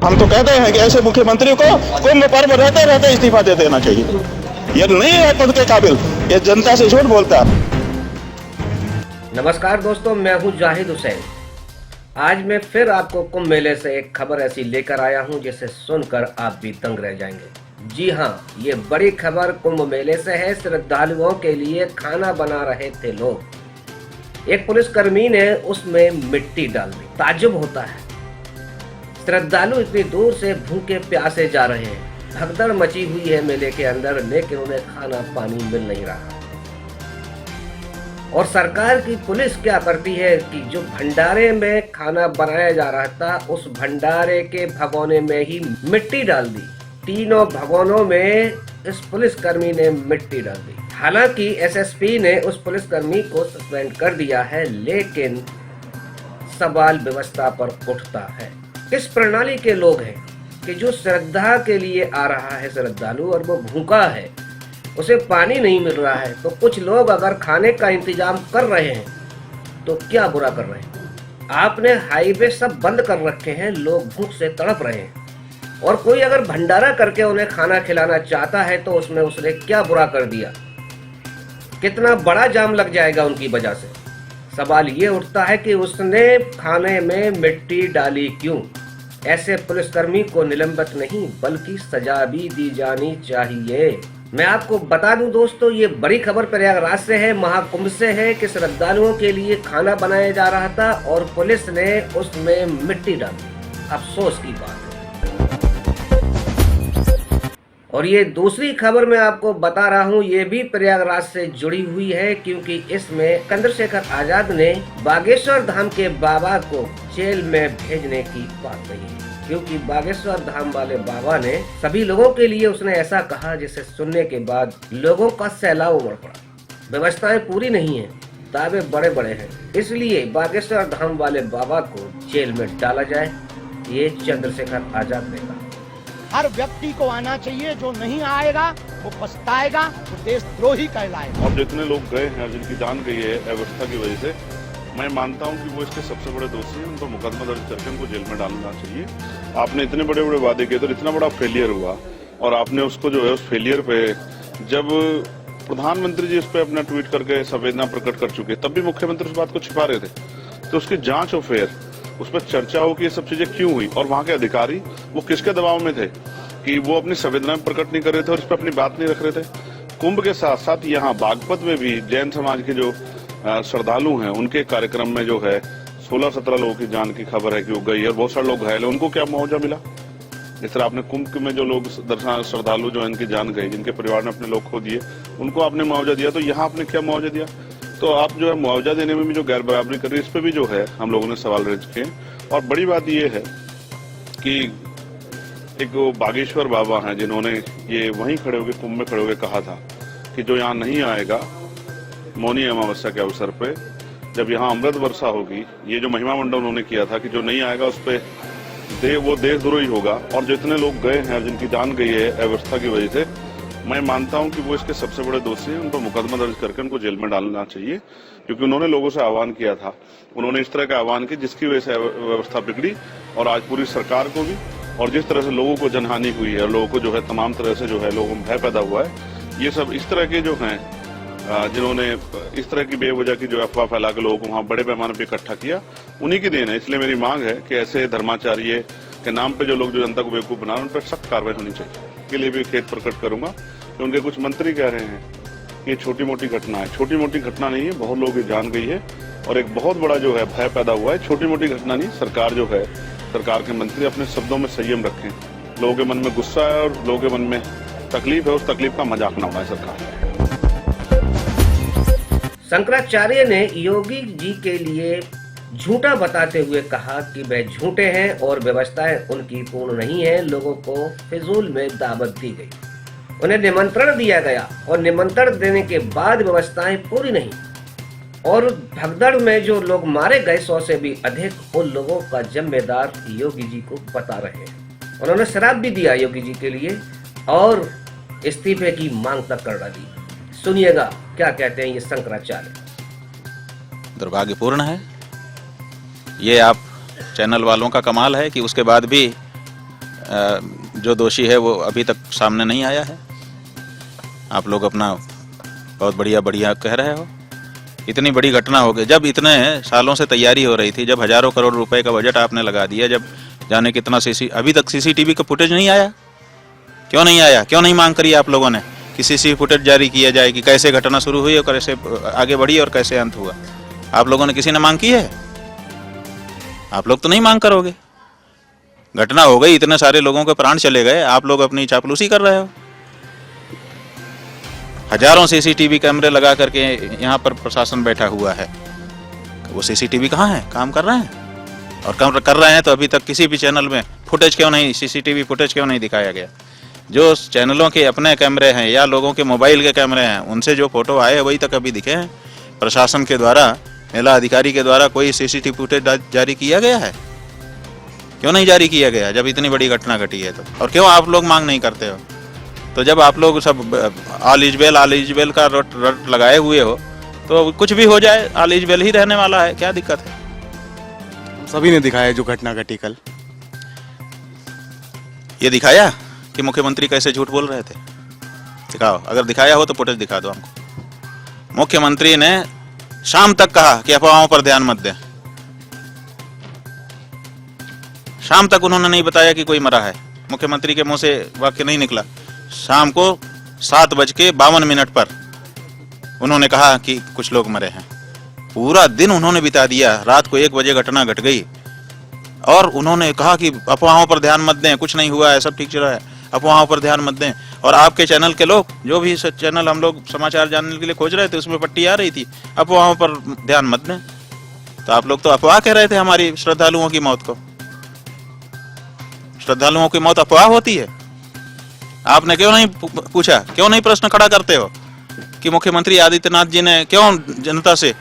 हम तो कहते हैं कि ऐसे मुख्यमंत्री को कुंभ पर्व रहते रहते इस्तीफा दे देना चाहिए। ये नहीं है पद के काबिल, ये जनता से झूठ बोलता है। नमस्कार दोस्तों, मैं हूं जाहिद हुसैन। आज मैं फिर आपको कुंभ मेले से एक खबर ऐसी लेकर आया हूं जिसे सुनकर आप भी दंग रह जाएंगे। जी हां, ये बड़ी खबर कुंभ मेले से है। श्रद्धालुओं के लिए खाना बना रहे थे लोग। एक पुलिसकर्मी ने उसमें मिट्टी डाल दी। ताज्जुब होता है, श्रद्धालु इतनी दूर से भूखे प्यासे जा रहे हैं, भगदड़ मची हुई है मेले के अंदर, लेकिन उन्हें खाना पानी मिल नहीं रहा। और सरकार की पुलिस क्या करती है कि जो भंडारे में खाना बनाया जा रहा था, उस भंडारे के भगोने में ही मिट्टी डाल दी। तीनों भगोनों में इस पुलिसकर्मी ने मिट्टी डाल दी। हालांकि एसएसपी ने उस पुलिसकर्मी को सस्पेंड कर दिया है, लेकिन सवाल व्यवस्था पर उठता है। किस प्रणाली के लोग हैं कि जो श्रद्धा के लिए आ रहा है श्रद्धालु और वो भूखा है, उसे पानी नहीं मिल रहा है, तो कुछ लोग अगर खाने का इंतजाम कर रहे हैं तो क्या बुरा कर रहे हैं। आपने हाईवे सब बंद कर रखे हैं, लोग भूख से तड़प रहे हैं, और कोई अगर भंडारा करके उन्हें खाना खिलाना चाहता है तो उसमें उसने क्या बुरा कर दिया। कितना बड़ा जाम लग जाएगा उनकी वजह से। सवाल ये उठता है कि उसने खाने में मिट्टी डाली क्यों। ऐसे पुलिसकर्मी को निलंबित नहीं बल्कि सजा भी दी जानी चाहिए। मैं आपको बता दूं दोस्तों, ये बड़ी खबर प्रयागराज से है, महाकुंभ से है कि श्रद्धालुओं के लिए खाना बनाया जा रहा था और पुलिस ने उसमें मिट्टी डाली। अफसोस की बात है। और ये दूसरी खबर मैं आपको बता रहा हूँ, ये भी प्रयागराज से जुड़ी हुई है, क्योंकि इसमें चंद्रशेखर आजाद ने बागेश्वर धाम के बाबा को जेल में भेजने की बात कही है। क्योंकि बागेश्वर धाम वाले बाबा ने सभी लोगों के लिए उसने ऐसा कहा जिसे सुनने के बाद लोगों का सैलाब उमड़ पड़ा। व्यवस्थाएं पूरी नहीं है, दावे बड़े बड़े हैं, इसलिए बागेश्वर धाम वाले बाबा को जेल में डाला जाए, ये चंद्रशेखर आजाद ने कहा। हर व्यक्ति को आना चाहिए, जो नहीं आएगा वो पछताएगा, वो देशद्रोही कहलाएगा। और जितने लोग गए हैं, जिनकी जान गई है अव्यवस्था की वजह से, मैं मानता हूं कि वो इसके सबसे बड़े दोषी हैं। उनको मुकदमा दर्ज करके उनको जेल में डालना चाहिए। आपने इतने बड़े बड़े वादे किए तो इतना बड़ा फेलियर हुआ, और आपने उसको जो है उस फेलियर पे, जब प्रधानमंत्री जी उस पर अपना ट्वीट करके संवेदना प्रकट कर चुके, तब भी मुख्यमंत्री उस बात को छिपा रहे थे। तो उसकी जांच हो, फिर उस पर चर्चा हो कि ये सब चीजें क्यों हुई, और वहां के अधिकारी वो किसके दबाव में थे कि वो अपनी संवेदना प्रकट नहीं कर रहे थे और इस पर अपनी बात नहीं रख रहे थे। कुंभ के साथ साथ यहाँ बागपत में भी जैन समाज के जो श्रद्धालु हैं, उनके कार्यक्रम में जो है 16-17 लोगों की जान की खबर है कि वो गई है, और बहुत सारे लोग घायल हैं। उनको क्या मुआवजा मिला? इस तरह आपने कुंभ में जो लोग दर्शन श्रद्धालु जो इनकी जान गई, जिनके परिवार ने अपने लोग खो दिए, उनको आपने मुआवजा दिया, तो यहाँ आपने क्या मुआवजा दिया? तो आप जो है मुआवजा देने में भी जो गैर बराबरी कर रही है, इस पे भी जो है हम लोगों ने सवाल रेज किए। और बड़ी बात यह है कि एक बागेश्वर बाबा हैं, जिन्होंने ये वहीं खड़े होकर कुंभ में खड़े होकर कहा था कि जो यहाँ नहीं आएगा मौनी अमावस्या के अवसर पे, जब यहाँ अमृत वर्षा होगी, ये जो महिमा मंडल उन्होंने किया था कि जो नहीं आएगा उस पे वो देशद्रोही होगा। और जो इतने लोग गए हैं, जिनकी जान गई है अव्यवस्था की वजह से, मैं मानता हूं कि वो इसके सबसे बड़े दोषी हैं। उन पर मुकदमा दर्ज करके उनको जेल में डालना चाहिए, क्योंकि उन्होंने लोगों से आह्वान किया था। उन्होंने इस तरह का आह्वान किया जिसकी वजह से व्यवस्था बिगड़ी, और आज पूरी सरकार को भी, और जिस तरह से लोगों को जनहानि हुई है, लोगों को जो है तमाम तरह से जो है लोगों में भय पैदा हुआ है, ये सब इस तरह के जो हैं जिन्होंने इस तरह की बेवजह की जो अफवाह फैला के लोगों को वहां बड़े पैमाने पर इकट्ठा किया, उन्हीं की देन है। इसलिए मेरी मांग है कि ऐसे धर्माचार्य के नाम पे जो लोग जो जनता को बेवकूफ बना रहे हैं, उन पर सख्त कार्रवाई होनी चाहिए। के लिए भी खेद प्रकट करूंगा कि उनके कुछ मंत्री कह रहे हैं कि छोटी मोटी घटना है। छोटी मोटी घटना नहीं है, बहुत लोगों की जान गई है और एक बहुत बड़ा जो है भय पैदा हुआ है। छोटी मोटी घटना नहीं। सरकार जो है, सरकार के मंत्री अपने शब्दों में संयम रखें। लोगों के मन में गुस्सा है और लोगों के मन में तकलीफ है, उस तकलीफ का मजाक न उड़ाए सरकार। शंकराचार्य ने योगी जी के लिए झूठा बताते हुए कहा कि वह झूठे हैं और व्यवस्थाएं उनकी पूर्ण नहीं है। लोगों को फिजूल में दावत दी गई, उन्हें निमंत्रण दिया गया, और निमंत्रण देने के बाद व्यवस्थाएं पूरी नहीं, और भगदड़ में जो लोग मारे गए 100 से भी अधिक, उन लोगों का जिम्मेदार योगी जी को बता रहे हैं। उन्होंने शराब भी दिया योगी जी के लिए और इस्तीफे की मांग तक कर डाली। सुनिएगा क्या कहते हैं ये शंकराचार्य। दुर्भाग्यपूर्ण है ये। आप चैनल वालों का कमाल है कि उसके बाद भी जो दोषी है वो अभी तक सामने नहीं आया है। आप लोग अपना बहुत बढ़िया कह रहे हो। इतनी बड़ी घटना हो गई, जब इतने सालों से तैयारी हो रही थी, जब हजारों करोड़ रुपए का बजट आपने लगा दिया, जब जाने कितना अभी तक सीसीटीवी का फुटेज नहीं आया। क्यों नहीं आया? क्यों नहीं मांग करी आप लोगों ने कि सीसीटीवी फुटेज जारी किया जाए कि कैसे घटना शुरू हुई और कैसे आगे बढ़ी और कैसे अंत हुआ? आप लोगों ने किसी ने मांग की है? आप लोग तो नहीं मांग करोगे। घटना हो गई, इतने सारे लोगों के प्राण चले गए, आप लोग अपनी चापलूसी कर रहे हो। हजारों सीसीटीवी कैमरे लगा करके यहाँ पर प्रशासन बैठा हुआ है, वो सीसीटीवी कहाँ है? काम कर रहे हैं? और काम कर रहे हैं तो अभी तक किसी भी चैनल में फुटेज क्यों नहीं, सीसीटीवी फुटेज क्यों नहीं दिखाया गया? जो चैनलों के अपने कैमरे हैं या लोगों के मोबाइल के कैमरे हैं, उनसे जो फोटो आए वही तक अभी दिखे हैं। प्रशासन के द्वारा, महिला अधिकारी के द्वारा कोई सीसीटीवी फुटेज जारी किया गया है? क्यों नहीं जारी किया गया जब इतनी बड़ी घटना घटी है तो? और क्यों आप लोग मांग नहीं करते हो? तो जब आप लोग सब ऑल इज वेल का रट लगाए हुए हो तो कुछ भी हो जाए, ऑल इज वेल ही रहने वाला है, क्या दिक्कत है? सभी ने दिखाया जो घटना घटी कल। ये दिखाया कि मुख्यमंत्री कैसे झूठ बोल रहे थे? दिखाओ, अगर दिखाया हो तो फुटेज दिखा दो हमको। मुख्यमंत्री ने शाम तक कहा कि अफवाहों पर ध्यान मत दें। शाम तक उन्होंने नहीं बताया कि कोई मरा है। मुख्यमंत्री के मुंह से वाक्य नहीं निकला। शाम को 7:52 पर उन्होंने कहा कि कुछ लोग मरे हैं। पूरा दिन उन्होंने बिता दिया, रात को 1 बजे घटना घट गई और उन्होंने कहा कि अफवाहों पर ध्यान मत दें, कुछ नहीं हुआ है, सब ठीक चल रहा है, अफवाहों पर ध्यान मत दें। और आपके चैनल के लोग, जो भी चैनल हम लोग समाचार जानने के लिए खोज रहे थे, उसमें पट्टी आ रही थी अफवाहों पर ध्यान मत दें। तो आप लोग तो अफवाह कह रहे थे हमारी श्रद्धालुओं की मौत को। श्रद्धालुओं की मौत अफवाह होती है? आपने क्यों नहीं पूछा, क्यों नहीं प्रश्न खड़ा करते हो कि मुख्यमंत्री आदित्यनाथ जी ने क्यों जनता से,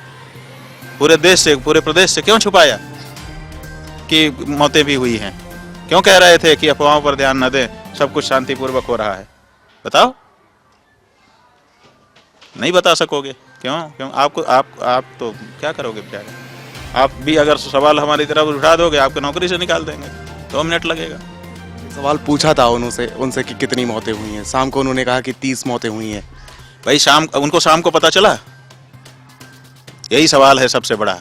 पूरे देश से, पूरे प्रदेश से क्यों छुपाया कि मौतें भी हुई हैं? क्यों कह रहे थे कि अफवाहों पर ध्यान न दें, सब कुछ शांतिपूर्वक हो रहा है? बताओ, नहीं बता सकोगे। क्यों आपको आप तो क्या करोगे बेचारे? आप भी अगर सवाल हमारी तरफ उठा दोगे, आपको नौकरी से निकाल देंगे। 2 मिनट लगेगा। सवाल पूछा था उनसे कि कितनी मौतें हुई हैं। शाम को उन्होंने कहा कि 30 मौतें हुई हैं। भाई उनको शाम को पता चला? यही सवाल है सबसे बड़ा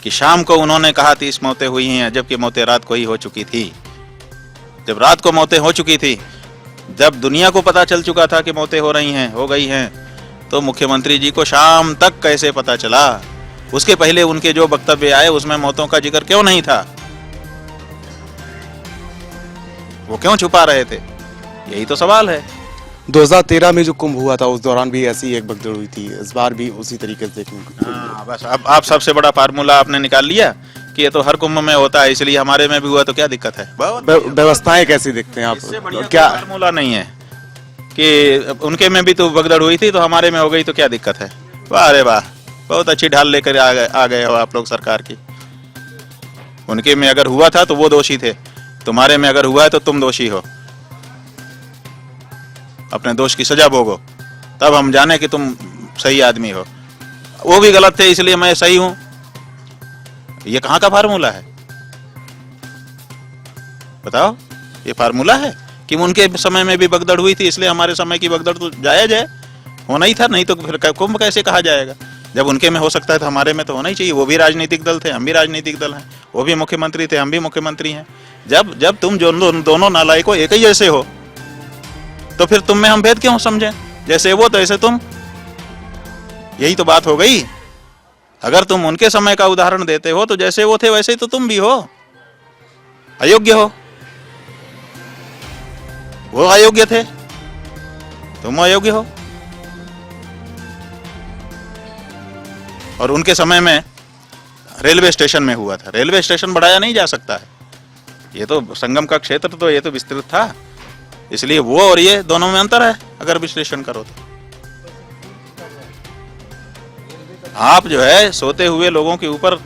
कि शाम को उन्होंने कहा 30 मौतें हुई हैं, जबकि मौतें रात को ही हो चुकी थी। जब रात को मौतें हो चुकी थी, जब दुनिया को पता चल चुका था कि मौतें हो गई हैं, तो मुख्यमंत्री जी को शाम तक कैसे पता चला? उसके पहले उनके जो वक्तव्य आए उसमें मौतों का जिक्र क्यों नहीं था? वो क्यों छुपा रहे थे? यही तो सवाल है। 2013 में जो कुंभ हुआ था उस दौरान भी ऐसी एक भगदड़ हुई थी, इस बार भी उसी तरीके से देखने को। हाँ, बस अब आप सबसे बड़ा फार्मूला आपने निकाल लिया कि ये तो हर कुंभ में होता है, इसलिए हमारे में भी हुआ, तो क्या दिक्कत है? व्यवस्थाएं कैसी देखते हैं आप? क्या फार्मूला नहीं है कि उनके में भी तो भगदड़ हुई थी तो हमारे में हो गई, तो क्या दिक्कत है? वाह रे वाह, बहुत अच्छी ढाल लेकर आ गए हो आप लोग सरकार की। उनके में अगर हुआ था तो वो दोषी थे, तुम्हारे में अगर हुआ है तो तुम दोषी हो। अपने दोष की सजा भोगो, तब हम जाने कि तुम सही आदमी हो। वो भी गलत थे इसलिए मैं सही हूं, ये कहां का फार्मूला है? बताओ, ये फार्मूला है कि उनके समय में भी भगदड़ हुई थी इसलिए हमारे समय की भगदड़ तो जायज है, होना ही था, नहीं तो फिर कुंभ कैसे कहा जाएगा? जब उनके में हो सकता है तो हमारे में तो होना ही चाहिए। वो भी राजनीतिक दल थे, हम भी राजनीतिक दल हैं। वो भी मुख्यमंत्री थे, हम भी मुख्यमंत्री हैं। जब तुम दोनों नालायकों एक ही जैसे हो तो फिर तुम में हम भेद क्यों समझें? जैसे वो तैसे तुम, यही तो बात हो गई। अगर तुम उनके समय का उदाहरण देते हो तो जैसे वो थे वैसे ही तो तुम भी हो। अयोग्य हो, वो अयोग्य थे, तुम अयोग्य हो। और उनके समय में रेलवे स्टेशन में हुआ था, रेलवे स्टेशन बढ़ाया नहीं जा सकता है। ये तो संगम का क्षेत्र, तो ये तो विस्तृत था, इसलिए वो और ये दोनों में अंतर है अगर विश्लेषण करो तो। आप जो है सोते हुए लोगों के ऊपर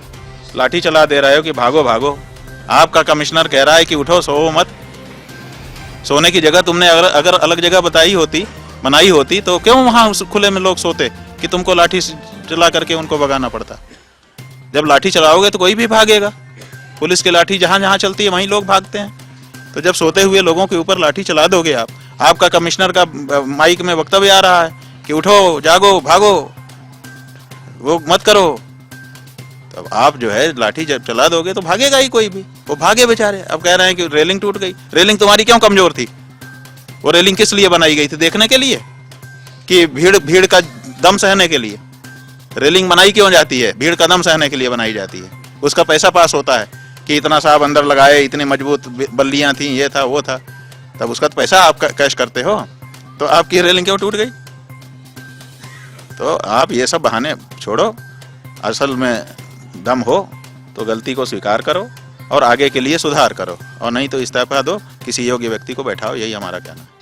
लाठी चला दे रहे हो कि भागो भागो। आपका कमिश्नर कह रहा है कि उठो, सो मत। सोने की जगह तुमने अगर अलग जगह बनाई होती तो क्यों वहां खुले में लोग सोते कि तुमको लाठी चला करके उनको भगाना पड़ता? जब लाठी चलाओगे तो कोई भी भागेगा। पुलिस की लाठी जहां जहां चलती है वहीं लोग भागते हैं। तो जब सोते हुए लोगों के ऊपर लाठी चला दोगे आप, आपका कमिश्नर का माइक में वक्तव्य आ रहा है कि उठो, जागो, भागो, वो मत करो, तब आप जो है लाठी जब चला दोगे तो भागेगा ही कोई भी। वो भागे बेचारे। अब कह रहे हैं कि रेलिंग टूट गई। रेलिंग तुम्हारी क्यों कमजोर थी? वो रेलिंग किस लिए बनाई गई थी? देखने के लिए कि भीड़ का दम सहने के लिए? रेलिंग बनाई क्यों जाती है? भीड़ का दम सहने के लिए बनाई जाती है। उसका पैसा पास होता है कि इतना साहब अंदर लगाए, इतने मजबूत बल्लियां थी, ये था वो था, तब उसका तो पैसा आप कैश करते हो। तो आपकी रेलिंग क्यों टूट गई? तो आप ये सब बहाने छोड़ो। असल में दम हो तो गलती को स्वीकार करो और आगे के लिए सुधार करो, और नहीं तो इस्तीफा दो, किसी योग्य व्यक्ति को बैठाओ। यही हमारा कहना है।